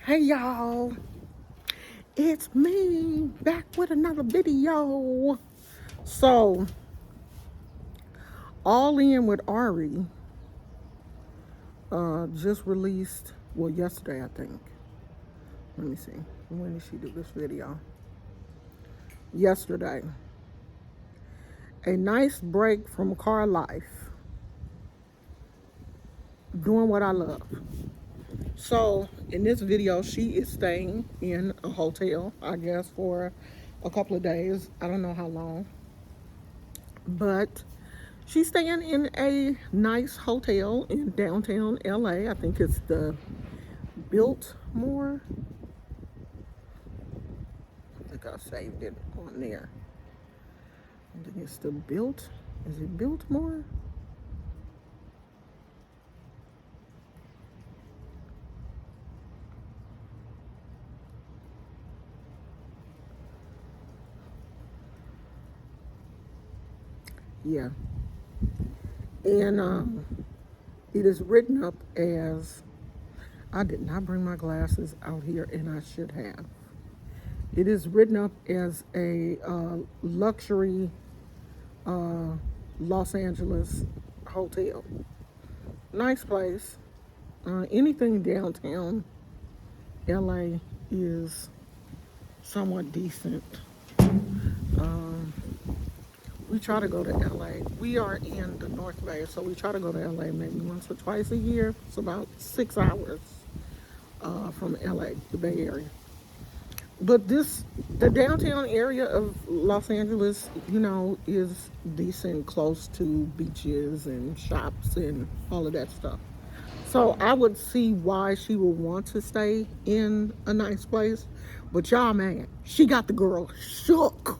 Hey y'all, it's me back with another video. So, All In with Ari just released, well, yesterday I think. Let me see, when did she do this video? Yesterday. A nice break from car life, doing what I love. So, in this video, she is staying in a hotel, I guess, for a couple of days. I don't know how long. But she's staying in a nice hotel in downtown LA. I think it's the Biltmore. I think I saved it on there. I think it's the Bilt. Is it Biltmore? Yeah. And it is written up as, I did not bring my glasses out here and I should have. It is written up as a luxury Los Angeles hotel. Nice place. Anything downtown LA is somewhat decent. We try to go to LA. We are in the North Bay, so we try to go to LA maybe once or twice a year. It's about 6 hours from LA, the Bay Area. But the downtown area of Los Angeles, is decent, close to beaches and shops and all of that stuff. So I would see why she would want to stay in a nice place. But y'all, man, she got the girl shook.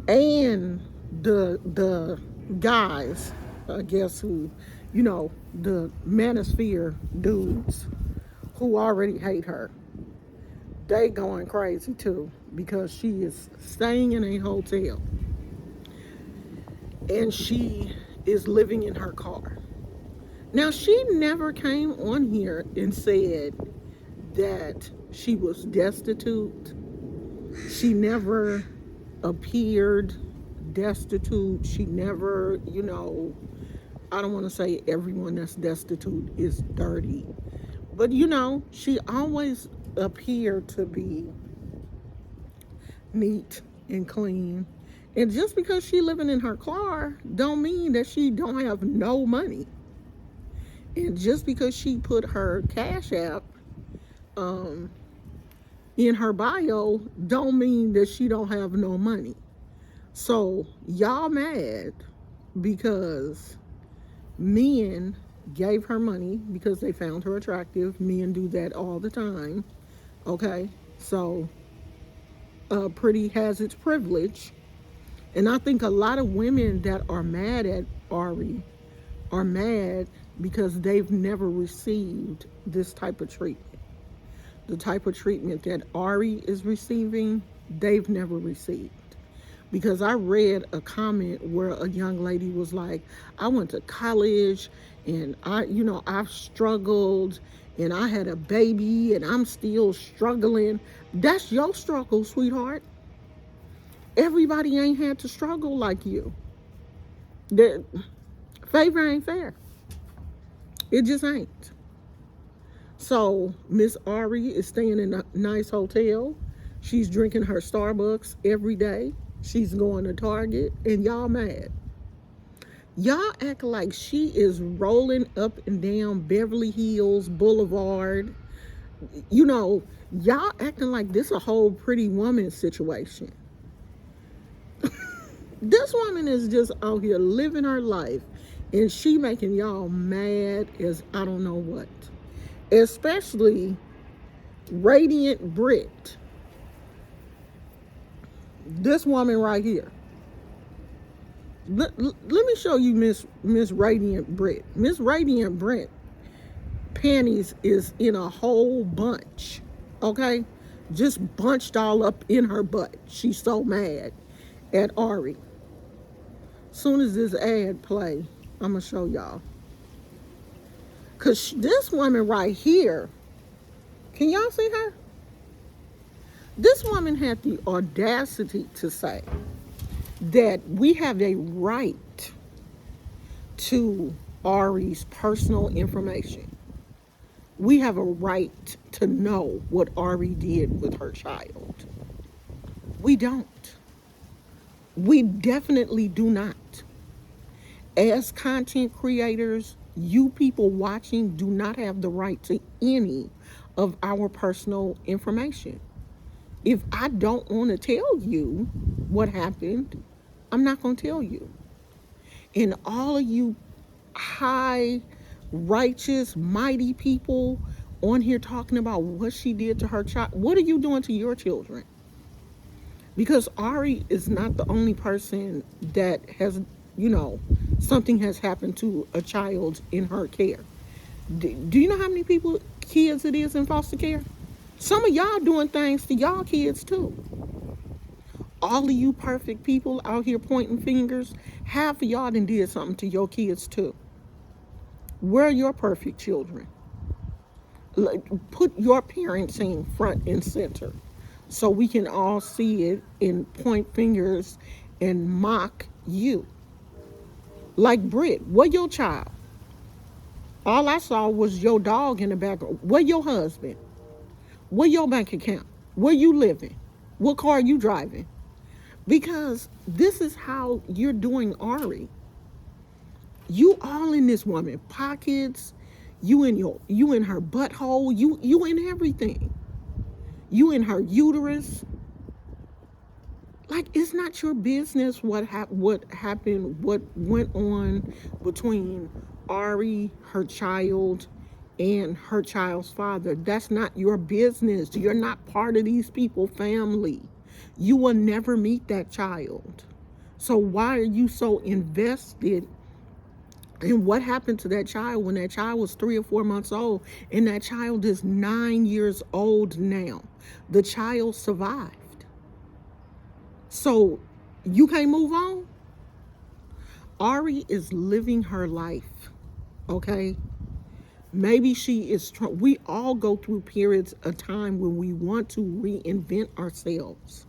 And the guys, I guess, who, the manosphere dudes who already hate her, they going crazy too because she is staying in a hotel and she is living in her car. Now, she never came on here and said that she was destitute. She never appeared destitute. She never, I don't want to say everyone that's destitute is dirty, but she always appeared to be neat and clean. And just because she living in her car don't mean that she don't have no money. And just because she put her Cash App in her bio don't mean that she don't have no money. So y'all mad because men gave her money because they found her attractive. Men do that all the time. Okay, so pretty has its privilege. And I think a lot of women that are mad at Ari are mad because they've never received this type of treatment. The type of treatment that Ari is receiving, they've never received. Because I read a comment where a young lady was like, I went to college and I've struggled and I had a baby and I'm still struggling. That's your struggle, sweetheart. Everybody ain't had to struggle like you. Favor ain't fair. It just ain't. So Miss Ari is staying in a nice hotel. She's drinking her Starbucks every day. She's going to Target, and y'all mad. Y'all act like she is rolling up and down Beverly Hills Boulevard. Y'all acting like this a whole Pretty Woman situation. This woman is just out here living her life, and she making y'all mad as I don't know what. Especially Radiant Brit. This woman right here. Let me show you Miss Radiant Brit. Miss Radiant Brit panties is in a whole bunch. Okay? Just bunched all up in her butt. She's so mad at Ari. Soon as this ad play, I'm going to show y'all. Because this woman right here Can y'all see her? This woman had the audacity to say that we have a right to Ari's personal information. We have a right to know what Ari did with her child. We don't. We definitely do not. As content creators, you people watching do not have the right to any of our personal information. If I don't want to tell you what happened, I'm not going to tell you. And all of you high, righteous, mighty people on here talking about what she did to her child, what are you doing to your children? Because Ari is not the only person that has, something has happened to a child in her care. Do you know how many kids it is in foster care? Some of y'all doing things to y'all kids too. All of you perfect people out here pointing fingers, half of y'all done did something to your kids too. Where are your perfect children? Put your parenting front and center so we can all see it and point fingers and mock you. Like Britt, where your child? All I saw was your dog in the background. Where your husband? Where your bank account? Where you living? What car you driving? Because this is how you're doing Ari. You all in this woman pockets. You in her butthole. You in everything. You in her uterus. Like, it's not your business what happened, what went on between Ari, her child, and her child's father. That's not your business. You're not part of these people's family. You will never meet that child. So why are you so invested in what happened to that child when that child was 3 or 4 months old, and that child is 9 years old now? The child survived. So you can't move on? Ari is living her life, okay? Maybe she is, we all go through periods of time when we want to reinvent ourselves.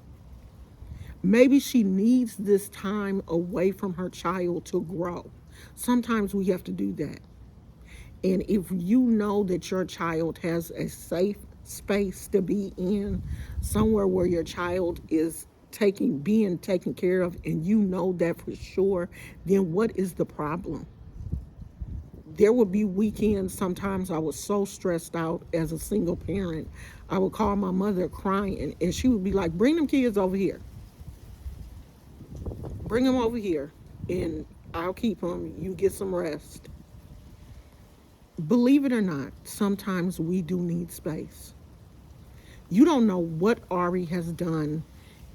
Maybe she needs this time away from her child to grow. Sometimes we have to do that. And if you know that your child has a safe space to be in, somewhere where your child is being taken care of, and you know that for sure, then what is the problem? There would be weekends, sometimes I was so stressed out as a single parent, I would call my mother crying, and she would be like, bring them kids over here. Bring them over here, and I'll keep them. You get some rest. Believe it or not, sometimes we do need space. You don't know what Ari has done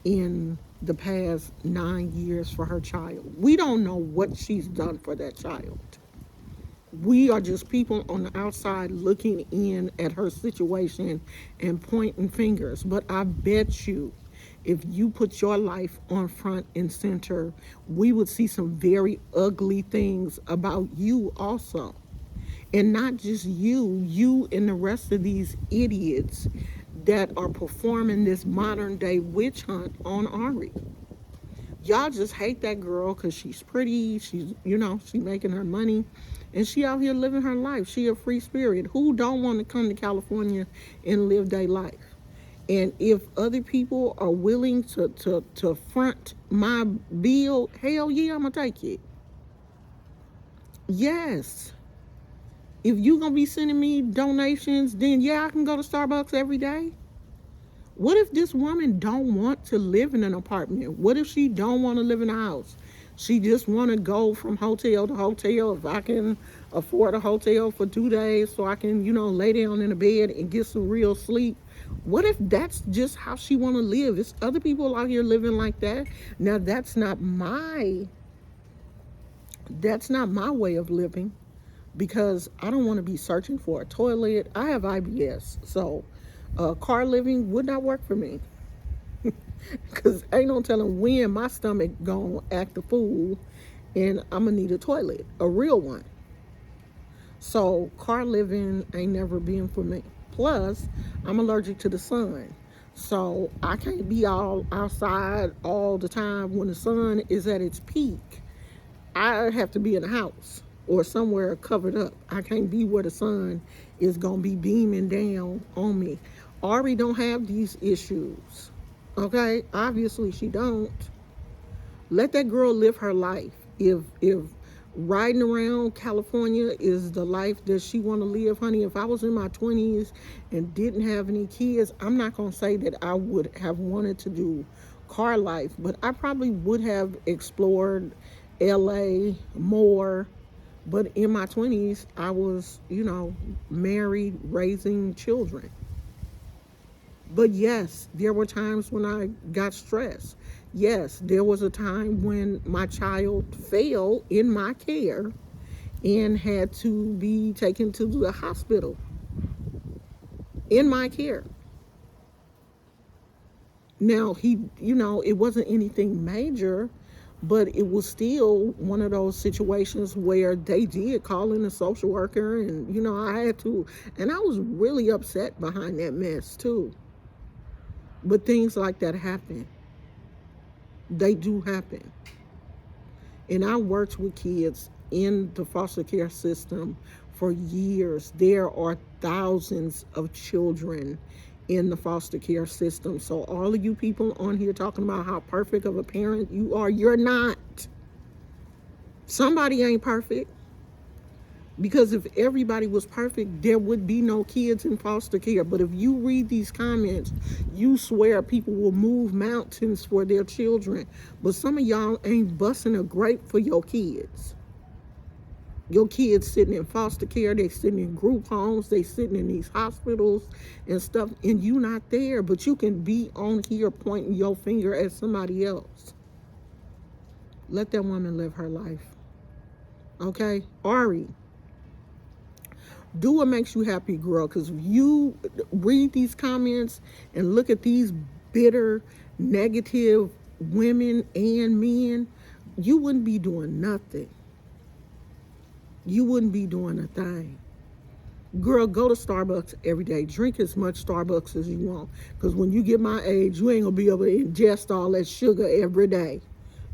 in the past 9 years for her child. We don't know what she's done for that child. We are just people on the outside looking in at her situation and pointing fingers. But I bet you, if you put your life on front and center, we would see some very ugly things about you also. And not just you and the rest of these idiots that are performing this modern day witch hunt on Ari. Y'all just hate that girl because she's pretty, she's making her money, and she out here living her life. She a free spirit. Who don't want to come to California and live their life? And if other people are willing to front my bill, hell yeah, I'm gonna take it. Yes. If you gonna be sending me donations, then yeah, I can go to Starbucks every day. What if this woman don't want to live in an apartment? What if she don't want to live in a house? She just want to go from hotel to hotel. If I can afford a hotel for 2 days so I can, lay down in a bed and get some real sleep. What if that's just how she want to live? There's other people out here living like that. Now that's not my way of living, because I don't want to be searching for a toilet. I have IBS, so car living would not work for me. Because ain't no telling when my stomach gonna act a fool and I'm gonna need a toilet, a real one. So car living ain't never been for me. Plus, I'm allergic to the sun. So I can't be all outside all the time when the sun is at its peak. I have to be in the house or somewhere covered up. I can't be where the sun is gonna be beaming down on me. Ari don't have these issues. Okay? Obviously she don't. Let that girl live her life. If riding around California is the life that she want to live, honey, if I was in my 20s and didn't have any kids, I'm not going to say that I would have wanted to do car life, but I probably would have explored LA more. But in my 20s, I was, married, raising children. But yes, there were times when I got stressed. Yes, there was a time when my child fell in my care and had to be taken to the hospital in my care. Now, it wasn't anything major, but it was still one of those situations where they did call in a social worker, and, I had to, and I was really upset behind that mess too. But things like that happen. They do happen. And I worked with kids in the foster care system for years. There are thousands of children in the foster care system. So all of you people on here talking about how perfect of a parent you are, you're not. Somebody ain't perfect. Because if everybody was perfect, there would be no kids in foster care. But if you read these comments, you swear people will move mountains for their children. But some of y'all ain't busting a grape for your kids. Your kids sitting in foster care, they sitting in group homes, they sitting in these hospitals and stuff, and you not there. But you can be on here pointing your finger at somebody else. Let that woman live her life. Okay? Ari, do what makes you happy, girl. Because if you read these comments and look at these bitter, negative women and men, you wouldn't be doing nothing. You wouldn't be doing a thing. Girl, go to Starbucks every day. Drink as much Starbucks as you want. Because when you get my age, you ain't going to be able to ingest all that sugar every day.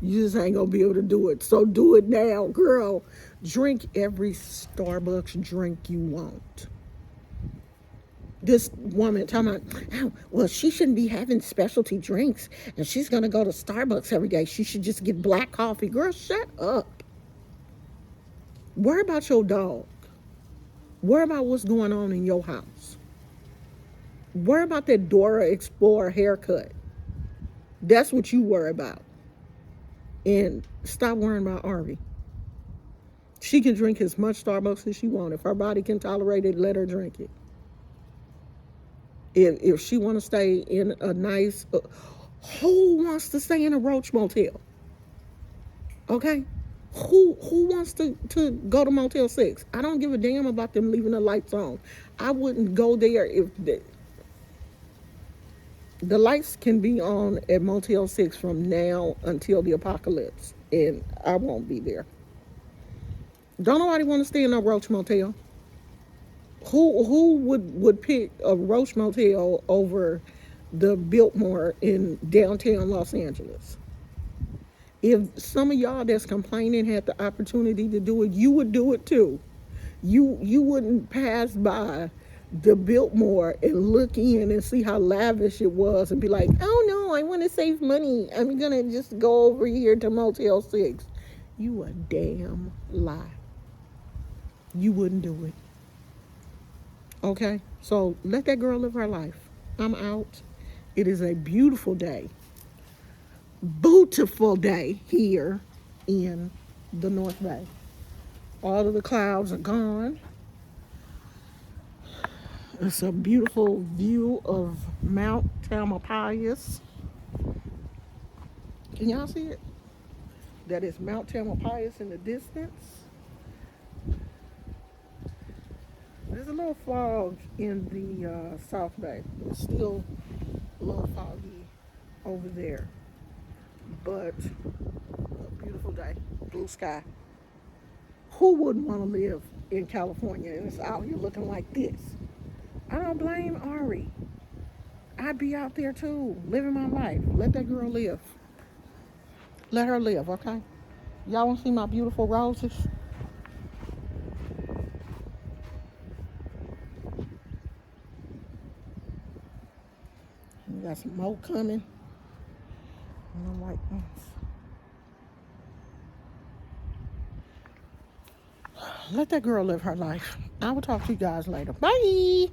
You just ain't going to be able to do it. So do it now, girl. Drink every Starbucks drink you want. This woman talking about, oh, well, she shouldn't be having specialty drinks. And she's going to go to Starbucks every day. She should just get black coffee. Girl, shut up. Worry about your dog. Worry about what's going on in your house. Worry about that Dora Explorer haircut. That's what you worry about. And stop worrying about Arby. She can drink as much Starbucks as she wants. If her body can tolerate it, let her drink it. If she want to stay in a nice... who wants to stay in a Roach Motel? Okay? Who wants to go to Motel 6? I don't give a damn about them leaving the lights on. I wouldn't go there if... The lights can be on at Motel 6 from now until the apocalypse, and I won't be there. Don't nobody want to stay in a Roach Motel. Who would pick a Roach Motel over the Biltmore in downtown Los Angeles? If some of y'all that's complaining had the opportunity to do it, you would do it too. You wouldn't pass by the Biltmore and look in and see how lavish it was and be like, oh no, I want to save money. I'm going to just go over here to Motel 6. You a damn lie. You wouldn't do it. Okay? So let that girl live her life. I'm out. It is a beautiful day. Beautiful day here in the North Bay. All of the clouds are gone. It's a beautiful view of Mount Tamalpais. Can y'all see it? That is Mount Tamalpais in the distance. There's a little fog in the South Bay. It's still a little foggy over there. But a beautiful day. Blue sky. Who wouldn't want to live in California and it's out here looking like this? I don't blame Ari. I'd be out there too, living my life. Let that girl live. Let her live, okay? Y'all want to see my beautiful roses? We got some more coming. And I'm like, let that girl live her life. I will talk to you guys later. Bye.